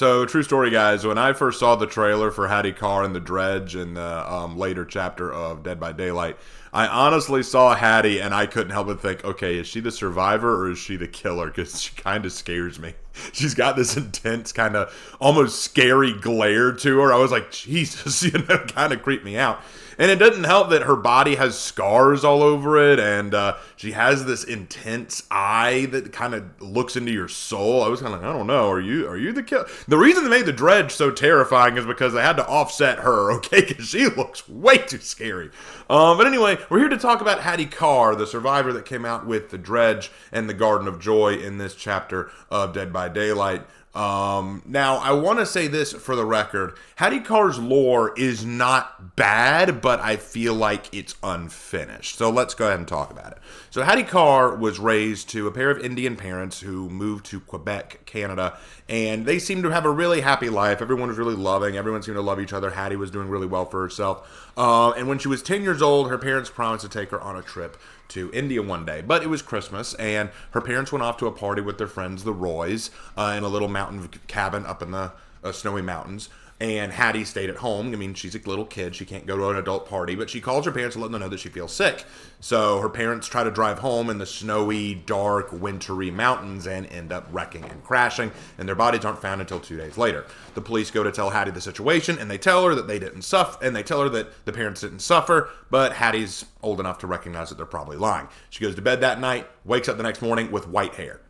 So, true story, guys. When I first saw the trailer for Haddie Kaur and the Dredge in the later chapter of Dead by Daylight, I honestly saw Haddie and I couldn't help but think, okay, is she the survivor or is she the killer? Because she kind of scares me. She's got this intense, kind of almost scary glare to her. I was like, Jesus, kind of creeped me out. And it doesn't help that her body has scars all over it, and she has this intense eye that kind of looks into your soul. I was kind of like, I don't know, are you the killer? The reason they made the Dredge so terrifying is because they had to offset her, okay? Because she looks way too scary. But anyway, we're here to talk about Haddie Kaur, the survivor that came out with the Dredge and the Garden of Joy in this chapter of Dead by Daylight. Now, I want to say this for the record. Haddie Kaur's lore is not bad, but I feel like it's unfinished. So let's go ahead and talk about it. So Haddie Kaur was raised to a pair of Indian parents who moved to Quebec, Canada, and they seemed to have a really happy life. Everyone was really loving. Everyone seemed to love each other. Haddie was doing really well for herself. And when she was 10 years old, her parents promised to take her on a trip to India one day. But it was Christmas, and her parents went off to a party with their friends, the Roys, in a little mountain cabin up in the snowy mountains. And Haddie stayed at home. I mean, she's a little kid. She can't go to an adult party, but she calls her parents to let them know that she feels sick. So her parents try to drive home in the snowy, dark, wintry mountains and end up wrecking and crashing, and their bodies aren't found until 2 days later. The police go to tell Haddie the situation, and they tell her that they didn't suffer, and they tell her that the parents didn't suffer, but Haddie's old enough to recognize that they're probably lying. She goes to bed that night, wakes up the next morning with white hair.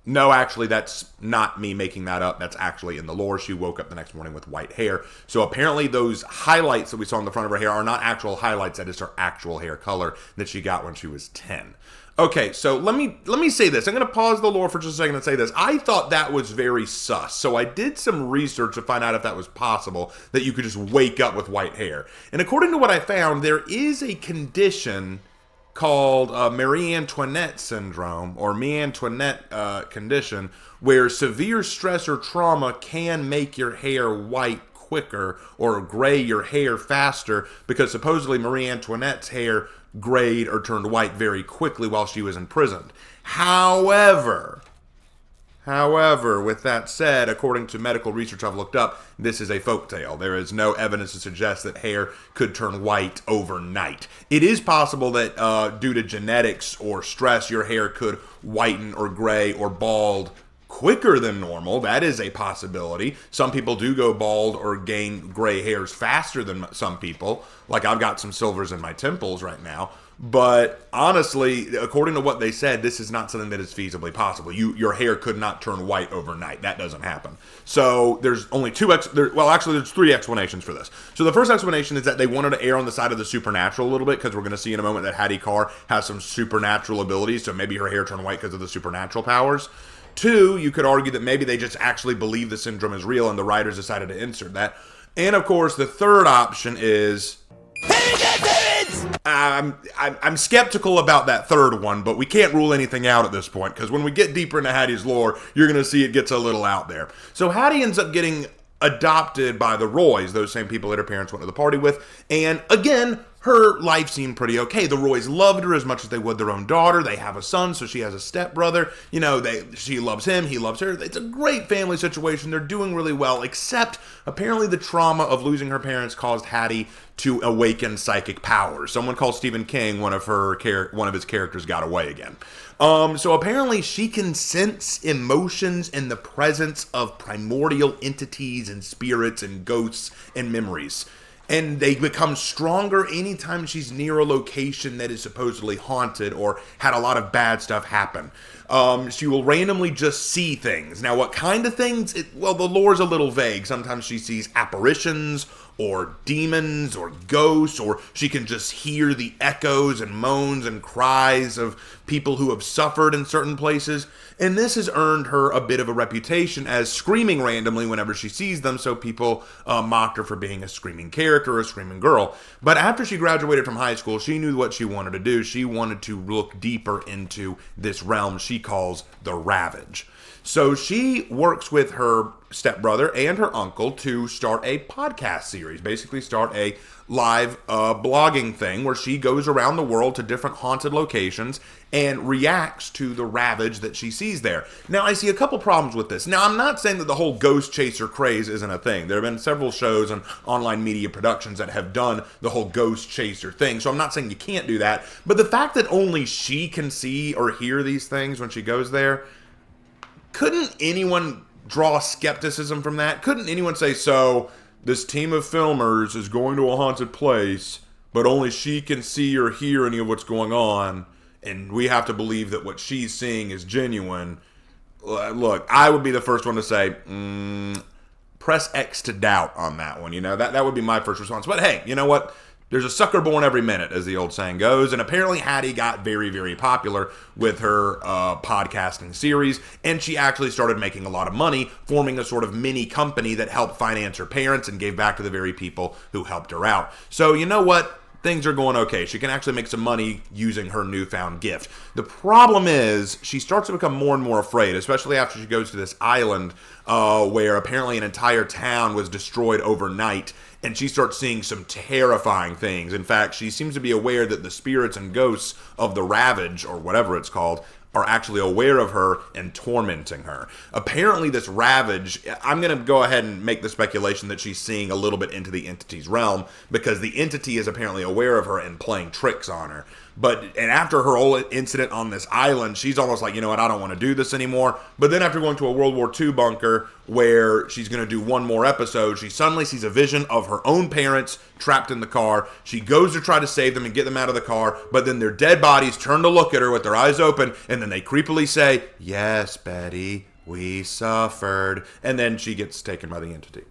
No, actually, that's not me making that up. That's actually in the lore. She woke up the next morning with white hair. So apparently those highlights that we saw on the front of her hair are not actual highlights. That is her actual hair color that she got when she was 10. Okay, so let me say this. I'm going to pause the lore for just a second and say this. I thought that was very sus. So I did some research to find out if that was possible, that you could just wake up with white hair. And according to what I found, there is a condition called Marie Antoinette syndrome, or Marie Antoinette condition, where severe stress or trauma can make your hair white quicker or gray your hair faster, because supposedly Marie Antoinette's hair grayed or turned white very quickly while she was imprisoned. However, with that said, according to medical research I've looked up, this is a folktale. There is no evidence to suggest that hair could turn white overnight. It is possible that due to genetics or stress, your hair could whiten or gray or bald quicker than normal. That is a possibility. Some people do go bald or gain gray hairs faster than some people. Like, I've got some silvers in my temples right now. But honestly, according to what they said, this is not something that is feasibly possible. Your hair could not turn white overnight. That doesn't happen. So there's only there's three explanations for this. So the first explanation is that they wanted to err on the side of the supernatural a little bit, because we're going to see in a moment that Haddie Kaur has some supernatural abilities, so maybe her hair turned white because of the supernatural powers. Two, you could argue that maybe they just actually believe the syndrome is real and the writers decided to insert that. And of course, the third option is, I'm skeptical about that third one, but we can't rule anything out at this point, because when we get deeper into Haddie's lore, you're going to see it gets a little out there. So Haddie ends up getting adopted by the Roys, those same people that her parents went to the party with, and again, her life seemed pretty okay. The Roys loved her as much as they would their own daughter. They have a son, so she has a stepbrother. She loves him, he loves her. It's a great family situation. They're doing really well, except apparently the trauma of losing her parents caused Haddie to awaken psychic powers. Someone called Stephen King, one of his characters, got away again. So apparently she can sense emotions in the presence of primordial entities and spirits and ghosts and memories. And they become stronger anytime she's near a location that is supposedly haunted or had a lot of bad stuff happen. She will randomly just see things. Now, what kind of things? The lore's a little vague. Sometimes she sees apparitions or demons or ghosts, or she can just hear the echoes and moans and cries of people who have suffered in certain places. And this has earned her a bit of a reputation as screaming randomly whenever she sees them, so people mocked her for being a screaming character or a screaming girl. But after she graduated from high school, she knew what she wanted to do. She wanted to look deeper into this realm she calls the Ravage. So she works with her stepbrother and her uncle to start a podcast series, basically start a live blogging thing where she goes around the world to different haunted locations and reacts to the ravage that she sees there. Now, I see a couple problems with this. Now, I'm not saying that the whole ghost chaser craze isn't a thing. There have been several shows and online media productions that have done the whole ghost chaser thing, so I'm not saying you can't do that. But the fact that only she can see or hear these things when she goes there, couldn't anyone draw skepticism from that? Couldn't anyone say, so this team of filmers is going to a haunted place, but only she can see or hear any of what's going on, and we have to believe that what she's seeing is genuine? Look, I would be the first one to say, press X to doubt on that one. That would be my first response. But hey, you know what? There's a sucker born every minute, as the old saying goes, and apparently Haddie got very, very popular with her podcasting series, and she actually started making a lot of money, forming a sort of mini company that helped finance her parents and gave back to the very people who helped her out. So you know what? Things are going okay. She can actually make some money using her newfound gift. The problem is she starts to become more and more afraid, especially after she goes to this island where apparently an entire town was destroyed overnight, and she starts seeing some terrifying things. In fact, she seems to be aware that the spirits and ghosts of the Ravage, or whatever it's called, are actually aware of her and tormenting her. Apparently this Ravage, I'm going to go ahead and make the speculation that she's seeing a little bit into the entity's realm, because the entity is apparently aware of her and playing tricks on her. And after her whole incident on this island, she's almost like, you know what, I don't want to do this anymore. But then after going to a World War II bunker where she's going to do one more episode, she suddenly sees a vision of her own parents trapped in the car. She goes to try to save them and get them out of the car, but then their dead bodies turn to look at her with their eyes open, and then they creepily say, "Yes, Betty, we suffered." And then she gets taken by the entity.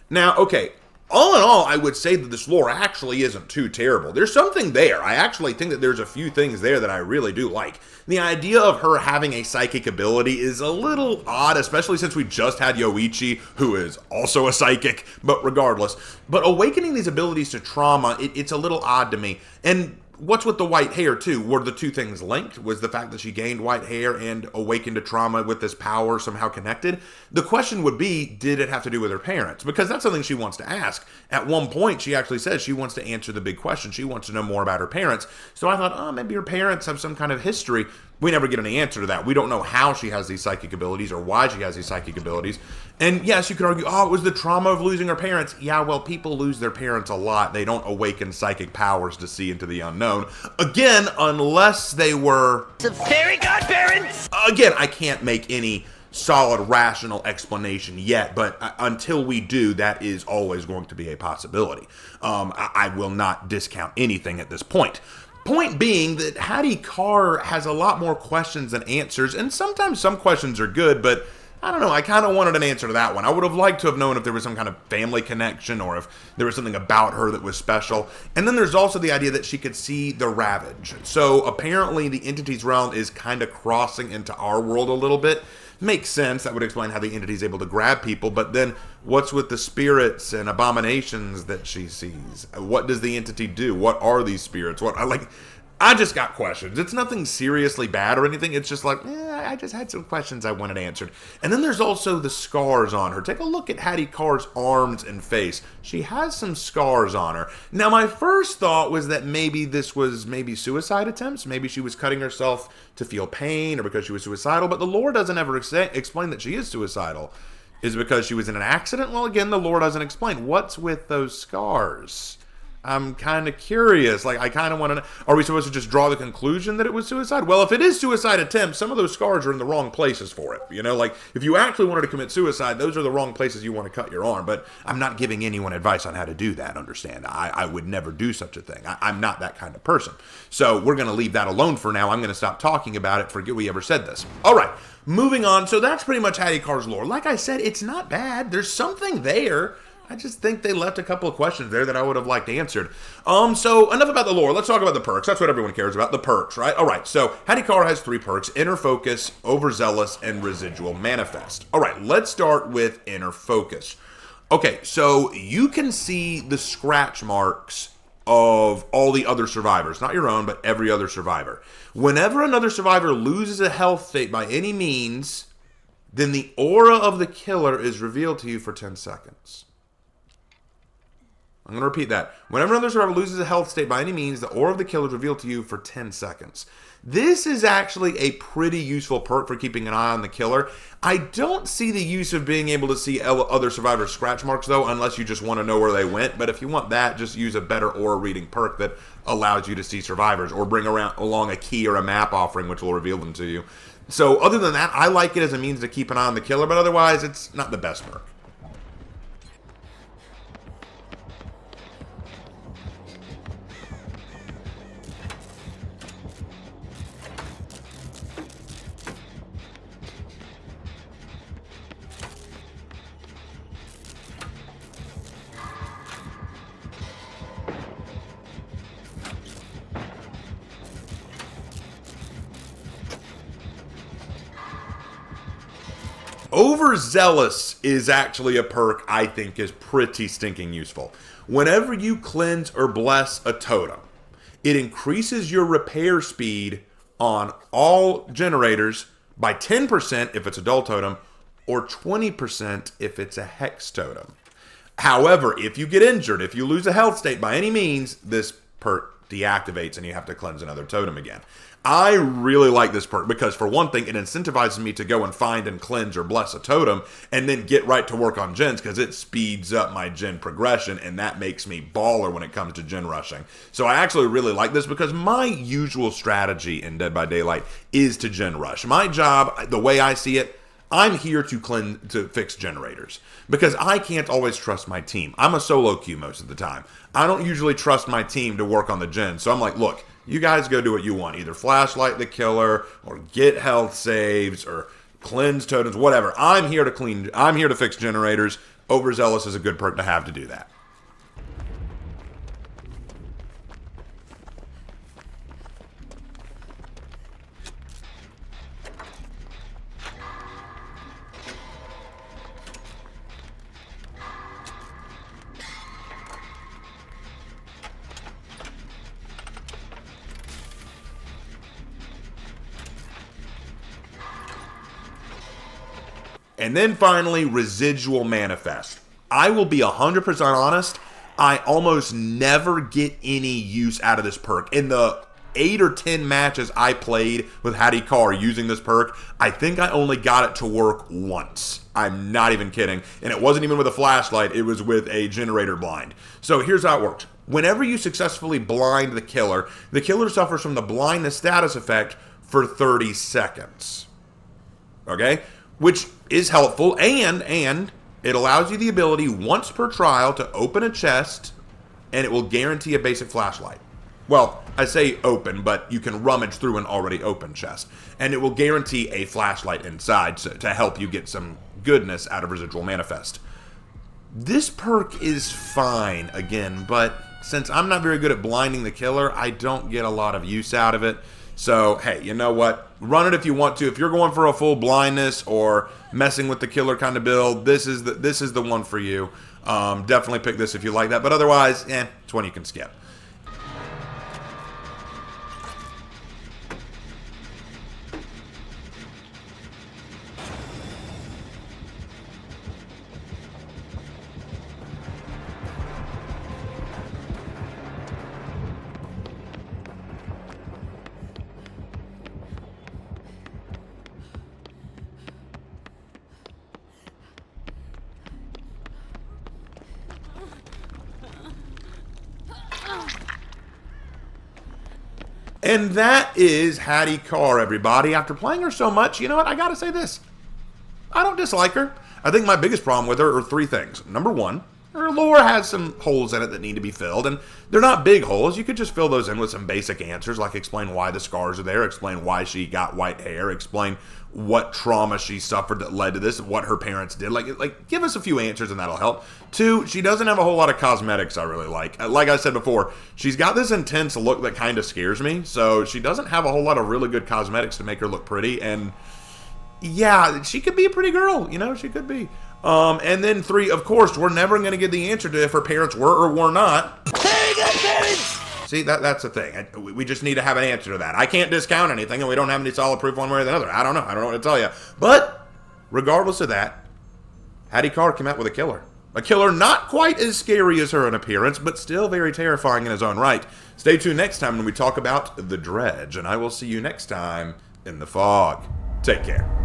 Now, okay, all in all, I would say that this lore actually isn't too terrible. There's something there. I actually think that there's a few things there that I really do like. The idea of her having a psychic ability is a little odd, especially since we just had Yoichi, who is also a psychic, but regardless. But awakening these abilities to trauma, it's a little odd to me. And what's with the white hair, too? Were the two things linked? Was the fact that she gained white hair and awakened to trauma with this power somehow connected? The question would be, did it have to do with her parents? Because that's something she wants to ask. At one point, she actually says she wants to answer the big question. She wants to know more about her parents. So I thought, maybe her parents have some kind of history. We never get any answer to that. We don't know how she has these psychic abilities or why she has these psychic abilities. And yes, you could argue, it was the trauma of losing her parents. Yeah, well, people lose their parents a lot. They don't awaken psychic powers to see into the unknown. Again, unless they were the fairy godparents. Again, I can't make any solid, rational explanation yet, but until we do, that is always going to be a possibility. I will not discount anything at this point. Point being that Haddie Kaur has a lot more questions than answers, and sometimes some questions are good, but I don't know, I kind of wanted an answer to that one. I would have liked to have known if there was some kind of family connection or if there was something about her that was special. And then there's also the idea that she could see the Ravage. So apparently the entity's realm is kind of crossing into our world a little bit. Makes sense. That would explain how the entity is able to grab people. But then what's with the spirits and abominations that she sees? What does the entity do? What are these spirits? I just got questions. It's nothing seriously bad or anything. It's just like, I just had some questions I wanted answered. And then there's also the scars on her. Take a look at Haddie Kaur's arms and face. She has some scars on her. Now, my first thought was that maybe this was suicide attempts. Maybe she was cutting herself to feel pain or because she was suicidal. But the lore doesn't ever explain that she is suicidal. Is it because she was in an accident? Well, again, the lore doesn't explain. What's with those scars? I'm kind of curious. I kind of want to know. Are we supposed to just draw the conclusion that it was suicide? Well, if it is suicide attempt, some of those scars are in the wrong places for it. If you actually wanted to commit suicide, those are the wrong places you want to cut your arm. But I'm not giving anyone advice on how to do that, understand. I would never do such a thing. I'm not that kind of person. So we're going to leave that alone for now. I'm going to stop talking about it. Forget we ever said this. All right, moving on. So that's pretty much Haddie Kaur's lore. Like I said, it's not bad. There's something there. I just think they left a couple of questions there that I would have liked answered. So enough about the lore. Let's talk about the perks. That's what everyone cares about, the perks, right? All right, so Haddie Kaur has 3 perks: Inner Focus, Overzealous, and Residual Manifest. All right, let's start with Inner Focus. Okay, so you can see the scratch marks of all the other survivors. Not your own, but every other survivor. Whenever another survivor loses a health state by any means, then the aura of the killer is revealed to you for 10 seconds. I'm going to repeat that. Whenever another survivor loses a health state by any means, the aura of the killer is revealed to you for 10 seconds. This is actually a pretty useful perk for keeping an eye on the killer. I don't see the use of being able to see other survivors' scratch marks, though, unless you just want to know where they went. But if you want that, just use a better aura reading perk that allows you to see survivors, or bring along a key or a map offering, which will reveal them to you. So other than that, I like it as a means to keep an eye on the killer, but otherwise, it's not the best perk. Overzealous is actually a perk I think is pretty stinking useful. Whenever you cleanse or bless a totem, it increases your repair speed on all generators by 10% if it's a dull totem, or 20% if it's a hex totem. However, if you get injured, if you lose a health state by any means, this perk deactivates and you have to cleanse another totem again. I really like this perk because, for one thing, it incentivizes me to go and find and cleanse or bless a totem and then get right to work on gens, because it speeds up my gen progression, and that makes me baller when it comes to gen rushing. So I actually really like this because my usual strategy in Dead by Daylight is to gen rush. My job, the way I see it, I'm here to fix generators because I can't always trust my team. I'm a solo queue most of the time. I don't usually trust my team to work on the gen. So I'm like, look, you guys go do what you want. Either flashlight the killer or get health saves or cleanse totems, whatever. I'm here to fix generators. Overzealous is a good perk to have to do that. And then finally, Residual Manifest. I will be 100% honest, I almost never get any use out of this perk. In the 8 or 10 matches I played with Haddie Kaur using this perk, I think I only got it to work once. I'm not even kidding. And it wasn't even with a flashlight, it was with a generator blind. So here's how it worked. Whenever you successfully blind the killer suffers from the blindness status effect for 30 seconds. Okay? Which is helpful, and it allows you the ability once per trial to open a chest, and it will guarantee a basic flashlight. Well, I say open, but you can rummage through an already open chest, and it will guarantee a flashlight inside to help you get some goodness out of Residual Manifest. This perk is fine, again, but since I'm not very good at blinding the killer, I don't get a lot of use out of it. So, hey, you know what? Run it if you want to. If you're going for a full blindness or messing with the killer kind of build, this is the one for you. Definitely pick this if you like that. But otherwise, it's one you can skip. And that is Haddie Kaur, everybody. After playing her so much, you know what? I gotta say this. I don't dislike her. I think my biggest problem with her are three things. Number one, her lore has some holes in it that need to be filled, and they're not big holes. You could just fill those in with some basic answers, like explain why the scars are there, explain why she got white hair, explain what trauma she suffered that led to this, what her parents did. Like give us a few answers and that'll help. Two, she doesn't have a whole lot of cosmetics I really like. Like I said before, she's got this intense look that kind of scares me, so she doesn't have a whole lot of really good cosmetics to make her look pretty, and yeah, she could be a pretty girl, she could be. And then three, of course, we're never going to get the answer to if her parents were or were not. Very good, parents! See, that's the thing. We just need to have an answer to that. I can't discount anything, and we don't have any solid proof one way or the other. I don't know what to tell you. But regardless of that, Haddie Kaur came out with a killer. A killer not quite as scary as her in appearance, but still very terrifying in his own right. Stay tuned next time when we talk about the Dredge, and I will see you next time in the fog. Take care.